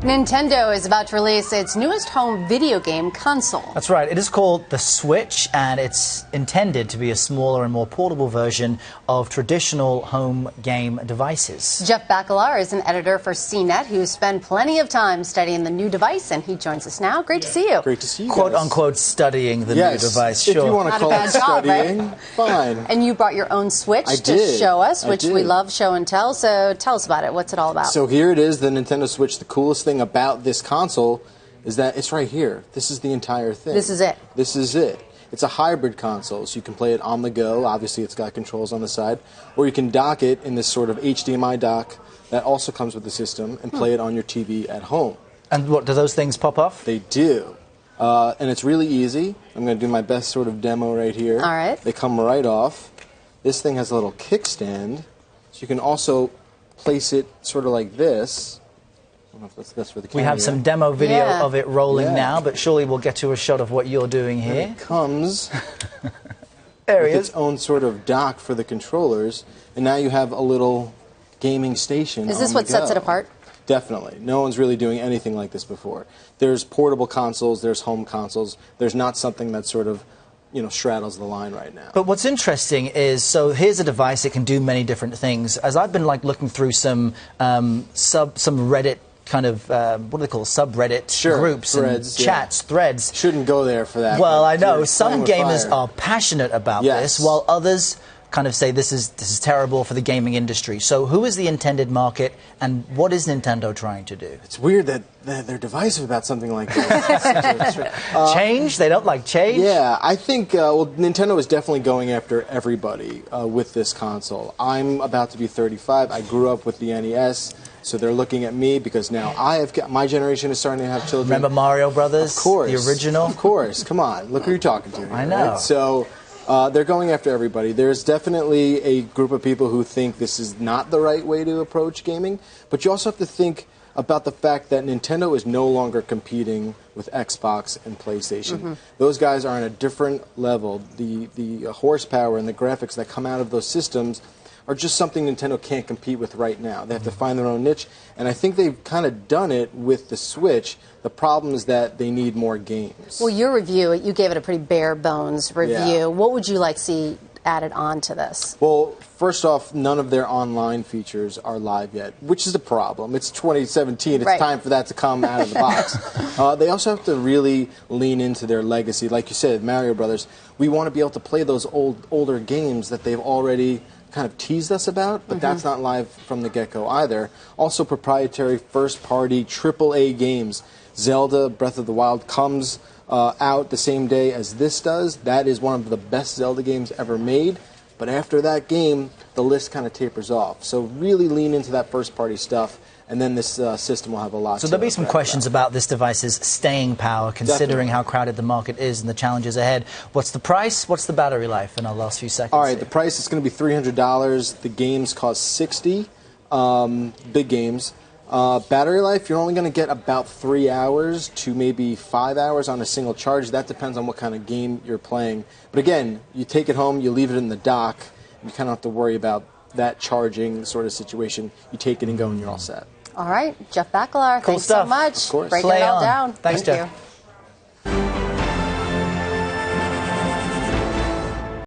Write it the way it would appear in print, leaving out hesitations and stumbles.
Nintendo is about to release its newest home video game console. That's right. It is called the Switch, and it's intended to be a smaller and more portable version of traditional home game devices. Jeff Bakalar is an editor for CNET who spent plenty of time studying the new device, and he joins us now. Great to see you. Great to see you. Quote unquote studying the new device. Sure. If you want to call it studying, right? Fine. And you brought your own Switch to show us, which we love show and tell. So tell us about it. What's it all about? So here it is, the Nintendo Switch. The coolest thing about this console is that it's right here. This is the entire thing. This is it. This is it. It's a hybrid console, so you can play it on the go. Obviously, it's got controls on the side. Or you can dock it in this sort of HDMI dock that also comes with the system and play it on your TV at home. And what, do those things pop off? They do. And it's really easy. I'm going to do my best sort of demo right here. All right. They come right off. This thing has a little kickstand, so you can also place it sort of like this. I don't know if that's best for the camera. We have some demo video of it rolling now, but surely we'll get to a shot of what you're doing here. And it comes there with its own sort of dock for the controllers, and now you have a little gaming station. Is this what sets it apart? Definitely. No one's really doing anything like this before. There's portable consoles, there's home consoles. There's not something that sort of, you know, straddles the line right now. But what's interesting is, so here's a device that can do many different things. As I've been looking through some Reddit kind of what do they call subreddit groups threads, and chats, threads. Shouldn't go there for that. Well, I know some gamers are passionate about this, while others kind of say this is terrible for the gaming industry. So who is the intended market, and what is Nintendo trying to do? It's weird that they're divisive about something like this. Change? They don't like change? Yeah, I think, well, Nintendo is definitely going after everybody with this console. I'm about to be 35. I grew up with the NES, so they're looking at me because now my generation is starting to have children. Remember Mario Brothers? Of course. The original? Of course. Come on. Look who you're talking to. I know. Right? So they're going after everybody. There's definitely a group of people who think this is not the right way to approach gaming, but you also have to think about the fact that Nintendo is no longer competing with Xbox and PlayStation. Those guys are on a different level. The horsepower and the graphics that come out of those systems are just something Nintendo can't compete with right now. They have to find their own niche, and I think they've kind of done it with the Switch. The problem is that they need more games. Well, your review, you gave it a pretty bare bones review. Yeah. What would you like to see added on to this? Well, first off, none of their online features are live yet, which is a problem. It's 2017. It's time for that to come out of the box. They also have to really lean into their legacy. Like you said, Mario Brothers, we want to be able to play those older games that they've already kind of teased us about, but that's not live from the get-go either. Also, proprietary first-party AAA games. Zelda Breath of the Wild comes out the same day as this does. That is one of the best Zelda games ever made. But after that game, the list kind of tapers off. So really lean into that first-party stuff, and then this system will have a lot. So there'll be some questions about this device's staying power, considering how crowded the market is and the challenges ahead. What's the price? What's the battery life in our last few seconds? All right, the price is going to be $300. The games cost $60. Big games. Battery life, you're only going to get about 3 hours to maybe 5 hours on a single charge. That depends on what kind of game you're playing. But again, you take it home, you leave it in the dock. You kind of have to worry about that charging sort of situation. You take it and go, and you're all set. All right, Jeff Bakalar, thanks so much. Of course. Breaking it all down. Thanks, Jeff. You.